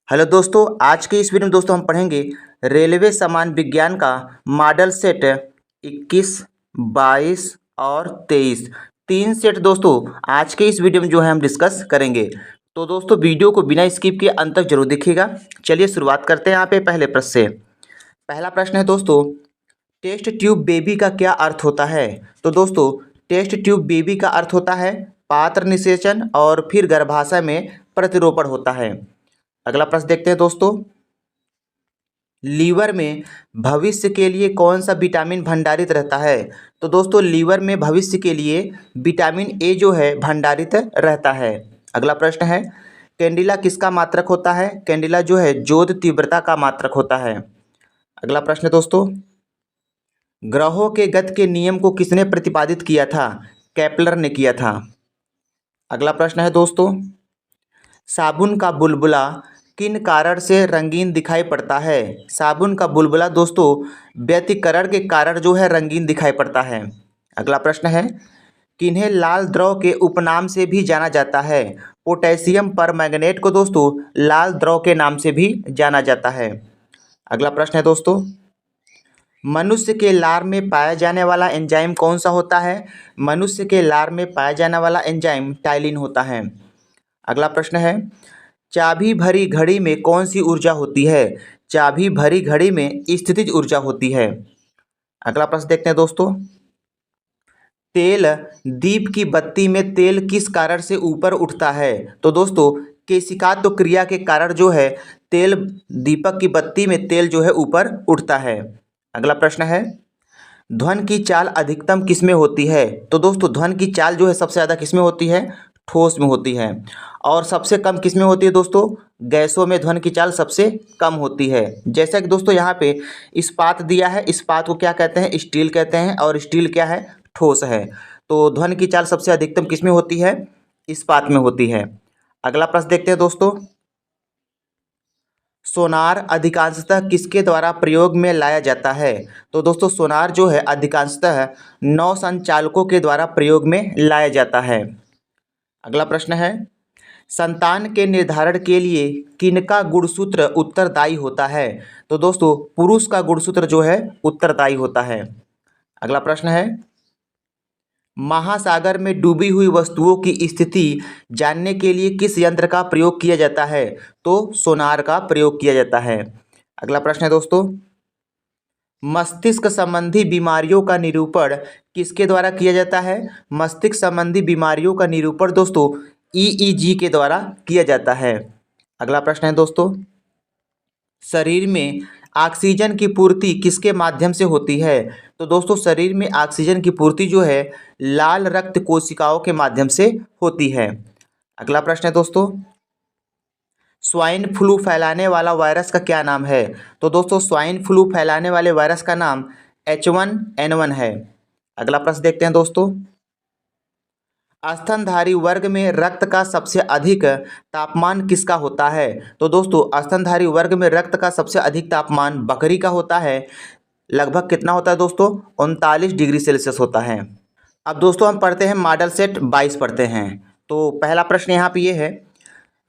Hello दोस्तों, आज के इस वीडियो में दोस्तों हम पढ़ेंगे रेलवे सामान्य विज्ञान का मॉडल सेट 21, 22 और 23। तीन सेट दोस्तों आज के इस वीडियो में जो है हम डिस्कस करेंगे। तो दोस्तों वीडियो को बिना स्किप किए अंत तक जरूर देखिएगा। चलिए शुरुआत करते हैं यहाँ पे पहले प्रश्न से। पहला प्रश्न है दोस्तों, टेस्ट ट्यूब बेबी का क्या अर्थ होता है? तो दोस्तों टेस्ट ट्यूब बेबी का अर्थ होता है पात्र निषेचन और फिर गर्भाशय में प्रतिरोपण होता है। अगला प्रश्न देखते हैं दोस्तों, लीवर में भविष्य के लिए कौन सा विटामिन भंडारित रहता है? तो दोस्तों लीवर में भविष्य के लिए विटामिन ए जो है भंडारित रहता है। अगला प्रश्न है, कैंडिला किसका मात्रक होता है? कैंडिला जो है जोत तीव्रता का मात्रक होता है। अगला प्रश्न है दोस्तों, ग्रहों के गति के नियम को किसने प्रतिपादित किया था? केपलर ने किया था। अगला प्रश्न है दोस्तों, साबुन का बुलबुला किन कारण से रंगीन दिखाई पड़ता है? साबुन का बुलबुला दोस्तों व्यतिकरण के कारण जो है रंगीन दिखाई पड़ता है। अगला प्रश्न है, किन्हें लाल द्रव के उपनाम से भी जाना जाता है? पोटेशियम परमैंगनेट को दोस्तों लाल द्रव के नाम से भी जाना जाता है। अगला प्रश्न है दोस्तों, मनुष्य के लार में पाया जाने वाला एंजाइम कौन सा होता है? मनुष्य के लार में पाया जाने वाला एंजाइम टाइलिन होता है। अगला प्रश्न है, चाबी भरी घड़ी में कौन सी ऊर्जा होती है? चाबी भरी घड़ी में स्थितिज ऊर्जा होती है। अगला प्रश्न देखते हैं दोस्तों, तेल दीप की बत्ती में तेल किस कारण से ऊपर उठता है? तो दोस्तों केशिकात्व क्रिया के कारण जो है तेल दीपक की बत्ती में तेल जो है ऊपर उठता है। अगला प्रश्न है, ध्वनि की चाल अधिकतम किस में होती है? तो दोस्तों ध्वनि की चाल जो है सबसे ज़्यादा किस में होती है? ठोस में होती है। और सबसे कम किस में होती है दोस्तों? गैसों में ध्वनि की चाल सबसे कम होती है। जैसा कि दोस्तों यहाँ पे इस्पात दिया है, इस्पात को क्या कहते हैं? स्टील कहते हैं। और स्टील क्या है? ठोस है। तो ध्वनि की चाल सबसे अधिकतम किस में होती है? इस्पात में होती है। अगला प्रश्न देखते हैं दोस्तों, सोनार अधिकांशतः किसके द्वारा प्रयोग में लाया जाता है? तो दोस्तों सोनार जो है अधिकांशतः नौ संचालकों के द्वारा प्रयोग में लाया जाता है। अगला प्रश्न है, संतान के निर्धारण के लिए किनका गुणसूत्र उत्तरदायी होता है? तो दोस्तों पुरुष का गुणसूत्र जो है उत्तरदायी होता है। अगला प्रश्न है, महासागर में डूबी हुई वस्तुओं की स्थिति जानने के लिए किस यंत्र का प्रयोग किया जाता है? तो सोनार का प्रयोग किया जाता है। अगला प्रश्न है दोस्तों, मस्तिष्क संबंधी बीमारियों का निरूपण किसके द्वारा किया जाता है? मस्तिष्क संबंधी बीमारियों का निरूपण दोस्तों ईईजी के द्वारा किया जाता है। अगला प्रश्न है दोस्तों, शरीर में ऑक्सीजन की पूर्ति किसके माध्यम से होती है? तो दोस्तों शरीर में ऑक्सीजन की पूर्ति जो है लाल रक्त कोशिकाओं के माध्यम से होती है। अगला प्रश्न है दोस्तों, स्वाइन फ्लू फैलाने वाला वायरस का क्या नाम है? तो दोस्तों स्वाइन फ्लू फैलाने वाले वायरस का नाम H1N1 है। अगला प्रश्न देखते हैं दोस्तों, स्तनधारी वर्ग में रक्त का सबसे अधिक तापमान किसका होता है? तो दोस्तों स्तनधारी वर्ग में रक्त का सबसे अधिक तापमान बकरी का होता है। लगभग कितना होता है दोस्तों? 39 डिग्री सेल्सियस होता है। अब दोस्तों हम पढ़ते हैं मॉडल सेट 22 पढ़ते हैं। तो पहला प्रश्न यहाँ पे ये है,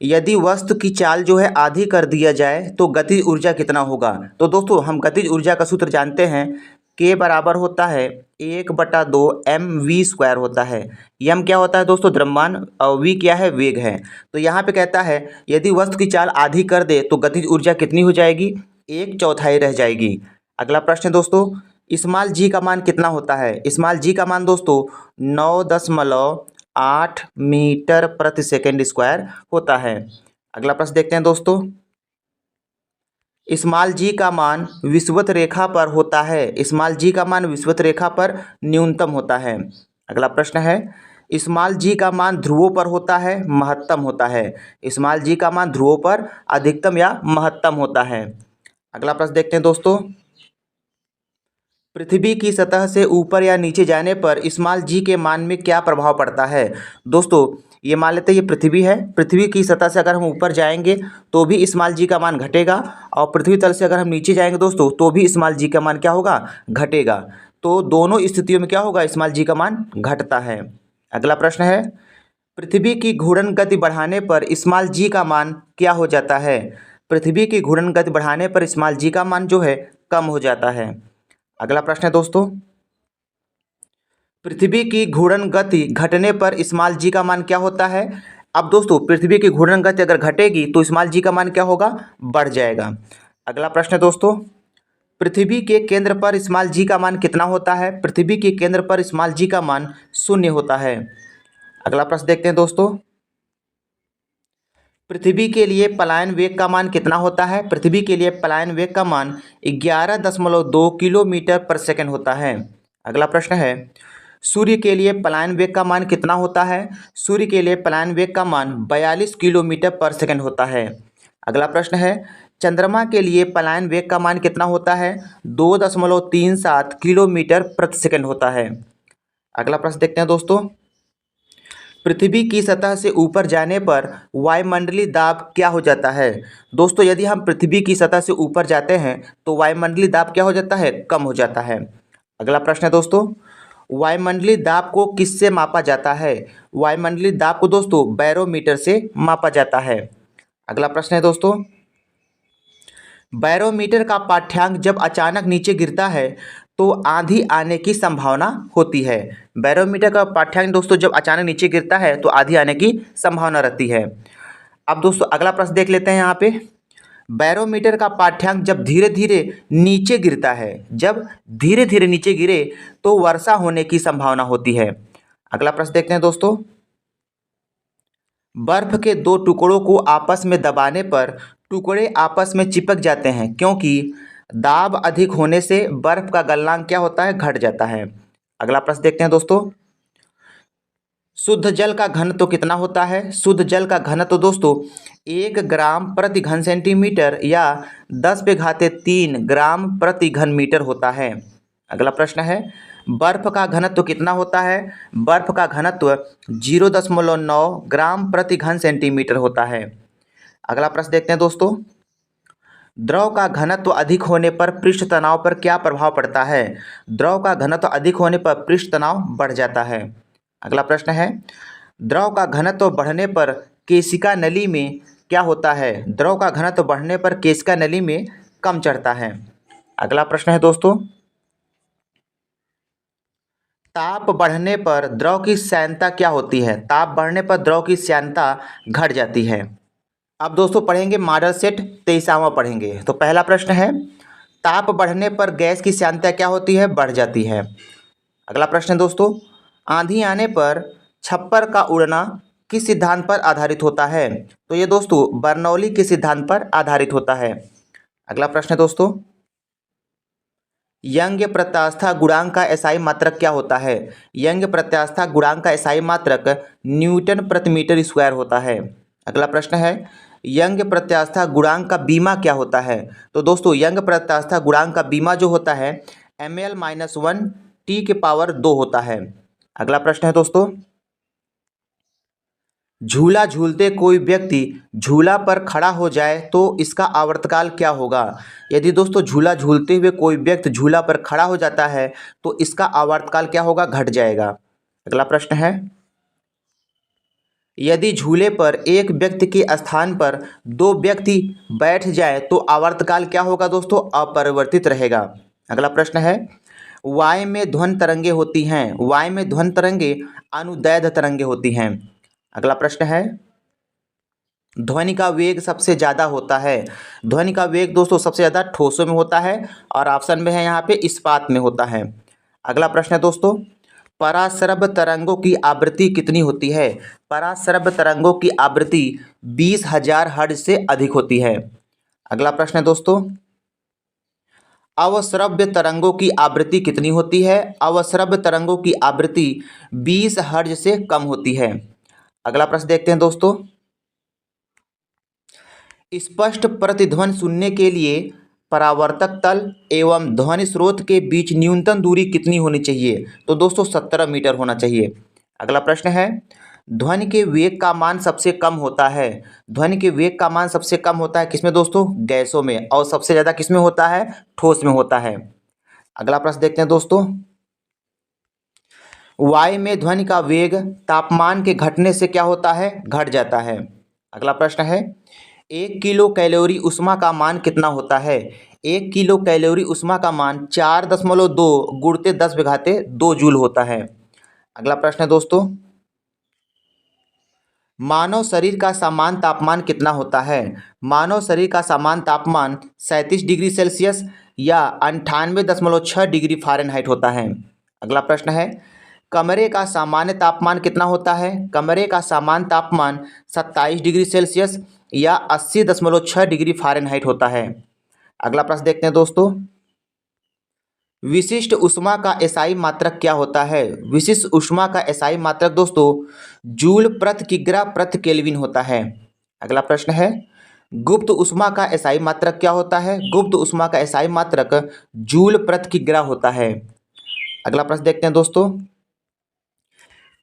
यदि वस्तु की चाल जो है आधी कर दिया जाए तो गतिज ऊर्जा कितना होगा? तो दोस्तों हम गतिज ऊर्जा का सूत्र जानते हैं, के बराबर होता है 1/2 mv² होता है। यम क्या होता है दोस्तों? द्रव्यमान। और वी क्या है? वेग है। तो यहाँ पे कहता है यदि वस्तु की चाल आधी कर दे तो गतिज ऊर्जा कितनी हो जाएगी? 1/4 रह जाएगी। अगला प्रश्न है दोस्तों, स्मॉल जी का मान कितना होता है? स्मॉल जी का मान दोस्तों 9.8 मीटर प्रति सेकेंड स्क्वायर होता है। अगला प्रश्न देखते हैं दोस्तों, स्मॉल जी का मान विषुवत रेखा पर होता है। स्मॉल जी का मान विषुवत रेखा पर न्यूनतम होता है। अगला प्रश्न है, स्मॉल जी का मान ध्रुवों पर होता है महत्तम होता है? स्मॉल जी का मान ध्रुवों पर अधिकतम या महत्तम होता है। अगला प्रश्न देखते हैं दोस्तों, पृथ्वी की सतह से ऊपर या नीचे जाने पर स्मॉल जी के मान में क्या प्रभाव पड़ता है? दोस्तों ये मान लेते हैं ये पृथ्वी है, पृथ्वी की सतह से अगर हम ऊपर जाएंगे तो भी स्मॉल जी का मान घटेगा, और पृथ्वी तल से अगर हम नीचे जाएंगे दोस्तों तो भी स्मॉल जी का मान क्या होगा? घटेगा। तो दोनों स्थितियों में क्या होगा? स्मॉल जी का मान घटता है। अगला प्रश्न है, पृथ्वी की घूर्णन गति बढ़ाने पर स्मॉल जी का मान क्या हो जाता है? पृथ्वी की घूर्णन गति बढ़ाने पर स्मॉल जी का मान जो है कम हो जाता है। अगला प्रश्न है दोस्तों, पृथ्वी की घूर्णन गति घटने पर स्मॉल जी का मान क्या होता है। अब दोस्तों पृथ्वी की घूर्णन गति अगर घटेगी तो स्मॉल जी का मान क्या होगा, बढ़ जाएगा। अगला प्रश्न है दोस्तों, पृथ्वी के केंद्र पर स्मॉल जी का मान कितना होता है। पृथ्वी के केंद्र पर स्मॉल जी का मान 0 होता है। अगला प्रश्न देखते हैं दोस्तों, पृथ्वी के लिए पलायन वेग का मान कितना होता है। पृथ्वी के लिए पलायन वेग का मान 11.2 किलोमीटर पर सेकंड होता है। अगला प्रश्न है, सूर्य के लिए पलायन वेग का मान कितना होता है। सूर्य के लिए पलायन वेग का मान 42 किलोमीटर पर सेकंड होता है। अगला प्रश्न है, चंद्रमा के लिए पलायन वेग का मान कितना होता है। 2.37 किलोमीटर प्रति सेकंड होता है। अगला प्रश्न देखते हैं दोस्तों, पृथ्वी की सतह से ऊपर जाने पर वायुमंडलीय दाब क्या हो जाता है। दोस्तों यदि हम पृथ्वी की सतह से ऊपर जाते हैं तो वायुमंडलीय दाब क्या हो जाता है, कम हो जाता है। अगला प्रश्न है दोस्तों, वायुमंडलीय दाब को किससे मापा जाता है। वायुमंडलीय दाब को दोस्तों बैरोमीटर से मापा जाता है। अगला प्रश्न है दोस्तों, बैरोमीटर का पाठ्यांक जब अचानक नीचे गिरता है तो आंधी आने की संभावना होती है। बैरोमीटर का पाठ्यांक दोस्तों जब अचानक नीचे गिरता है तो आंधी आने की संभावना रहती है। अब दोस्तों अगला प्रश्न देख लेते हैं यहाँ पे, बैरोमीटर का पाठ्यांक जब धीरे धीरे नीचे गिरता है, जब धीरे धीरे नीचे गिरे तो वर्षा होने की संभावना होती है। अगला प्रश्न देखते हैं दोस्तों, बर्फ के दो टुकड़ों को आपस में दबाने पर टुकड़े आपस में चिपक जाते हैं क्योंकि दाब अधिक होने से बर्फ का गलनांक क्या होता है, घट जाता है। अगला प्रश्न देखते हैं दोस्तों, शुद्ध जल का घनत्व कितना होता है। शुद्ध जल का घनत्व दोस्तों 1 ग्राम प्रति घन सेंटीमीटर या 10⁻³ ग्राम प्रति घन मीटर होता है। अगला प्रश्न है, बर्फ का घनत्व कितना होता है। बर्फ का घनत्व 0.9 ग्राम प्रति घन सेंटीमीटर होता है। अगला प्रश्न देखते हैं दोस्तों, द्रव का घनत्व अधिक होने पर पृष्ठ तनाव पर क्या प्रभाव पड़ता है। द्रव का घनत्व अधिक होने पर पृष्ठ तनाव बढ़ जाता है। अगला प्रश्न है, द्रव का घनत्व बढ़ने पर केशिका नली में क्या होता है। द्रव का घनत्व बढ़ने पर केशिका नली में कम चढ़ता है। अगला प्रश्न है दोस्तों, ताप बढ़ने पर द्रव की श्यानता क्या होती है। ताप बढ़ने पर द्रव की श्यानता घट जाती है। अब दोस्तों पढ़ेंगे मॉडल सेट 23वां पढ़ेंगे। तो पहला प्रश्न है, ताप बढ़ने पर गैस की श्यानता क्या होती है, बढ़ जाती है। अगला प्रश्न है दोस्तों, आंधी आने पर छप्पर का उड़ना किस सिद्धांत पर आधारित होता है। तो ये दोस्तों बर्नौली के सिद्धांत पर आधारित होता है। अगला प्रश्न है दोस्तों, यंग प्रत्यास्था गुणांक का एसआई मात्रक क्या होता है। यंग प्रत्यास्था गुणांक का एसआई मात्रक न्यूटन प्रति मीटर स्क्वायर होता है। अगला प्रश्न है, यंग प्रत्यास्था गुणांक का बीमा क्या होता है। तो दोस्तों यंग प्रत्यास्था गुणांक का बीमा जो होता है ml-1 T⁻² होता है। अगला प्रश्न है दोस्तों, झूला झूलते कोई व्यक्ति झूला पर खड़ा हो जाए तो इसका आवर्तकाल क्या होगा। यदि दोस्तों झूला झूलते हुए कोई व्यक्ति झूला पर खड़ा हो जाता है तो इसका आवर्तकाल क्या होगा, घट जाएगा। अगला प्रश्न है, यदि झूले पर एक व्यक्ति के स्थान पर 2 व्यक्ति बैठ जाए तो आवर्तकाल क्या होगा दोस्तों, अपरिवर्तित रहेगा। अगला प्रश्न है, वायु में ध्वनि तरंगे होती हैं। वायु में ध्वनि तरंगे अनुदैर्ध्य तरंगे होती हैं। अगला प्रश्न है, ध्वनि का वेग सबसे ज़्यादा होता है। ध्वनि का वेग दोस्तों सबसे ज़्यादा ठोसों में होता है और ऑप्शन में है यहाँ पे इस्पात में होता है। अगला प्रश्न है दोस्तों, पराश्रव्य तरंगों की आवृत्ति कितनी होती है। पराश्रव्य तरंगों की आवृत्ति 20,000 हर्ट्ज से अधिक होती है। अगला प्रश्न है दोस्तों, अवश्रव्य तरंगों की आवृत्ति कितनी होती है। अवश्रव्य तरंगों की आवृत्ति 20 हर्ट्ज से कम होती है। अगला प्रश्न देखते हैं दोस्तों, स्पष्ट प्रतिध्वनि सुनने के लिए परावर्तक तल एवं ध्वनि स्रोत के बीच न्यूनतम दूरी कितनी होनी चाहिए। तो दोस्तों 17 मीटर होना चाहिए। अगला प्रश्न है, ध्वनि के वेग का मान सबसे कम होता है। ध्वनि के वेग का मान सबसे कम होता है किसमें दोस्तों, गैसों में, और सबसे ज़्यादा किसमें होता है, ठोस में होता है। अगला प्रश्न देखते हैं दोस्तों, वायु में ध्वनि का वेग तापमान के घटने से क्या होता है, घट जाता है। अगला प्रश्न है, 1 किलो कैलोरी ऊष्मा का मान कितना होता है? 1 किलो कैलोरी ऊष्मा का मान 4.2 गुणित 10⁻² जूल होता है। अगला प्रश्न है दोस्तों, मानव शरीर का सामान्य तापमान कितना होता है? मानव शरीर का सामान्य तापमान 37 डिग्री सेल्सियस या 98.6 डिग्री फ़ारेनहाइट होता है। अगला प्रश्न है, कमरे का सामान्य तापमान कितना होता है? कमरे का सामान्य तापमान 27 डिग्री सेल्सियस या 80.6 डिग्री फ़ारेनहाइट होता है। अगला प्रश्न देखते हैं दोस्तों, विशिष्ट ऊष्मा का एसआई मात्रक क्या होता है? विशिष्ट ऊष्मा का एसआई मात्रक दोस्तों जूल प्रति किग्रा प्रति केल्विन होता है। अगला प्रश्न है, गुप्त ऊष्मा का एसआई मात्रक क्या होता है? गुप्त ऊष्मा का एसआई मात्रक जूल प्रति किग्रा होता है। अगला प्रश्न देखते हैं दोस्तों,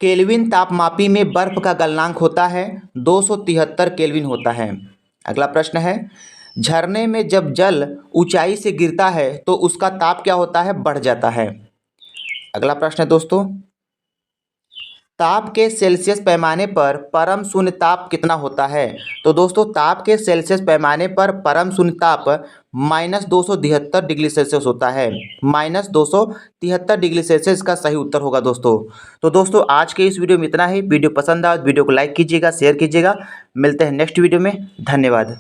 केल्विन तापमापी में बर्फ का गलनांक होता है 273 केल्विन होता है। अगला प्रश्न है, झरने में जब जल ऊंचाई से गिरता है तो उसका ताप क्या होता है? बढ़ जाता है। अगला प्रश्न है दोस्तों, ताप के सेल्सियस पैमाने पर परम शून्य ताप कितना होता है? तो दोस्तों ताप के सेल्सियस पैमाने पर परम शून्य ताप -273 डिग्री सेल्सियस होता है। -273 डिग्री सेल्सियस का सही उत्तर होगा दोस्तों। तो दोस्तों आज के इस वीडियो में इतना ही। वीडियो पसंद आए वीडियो को लाइक कीजिएगा, शेयर कीजिएगा। मिलते हैं नेक्स्ट वीडियो में। धन्यवाद।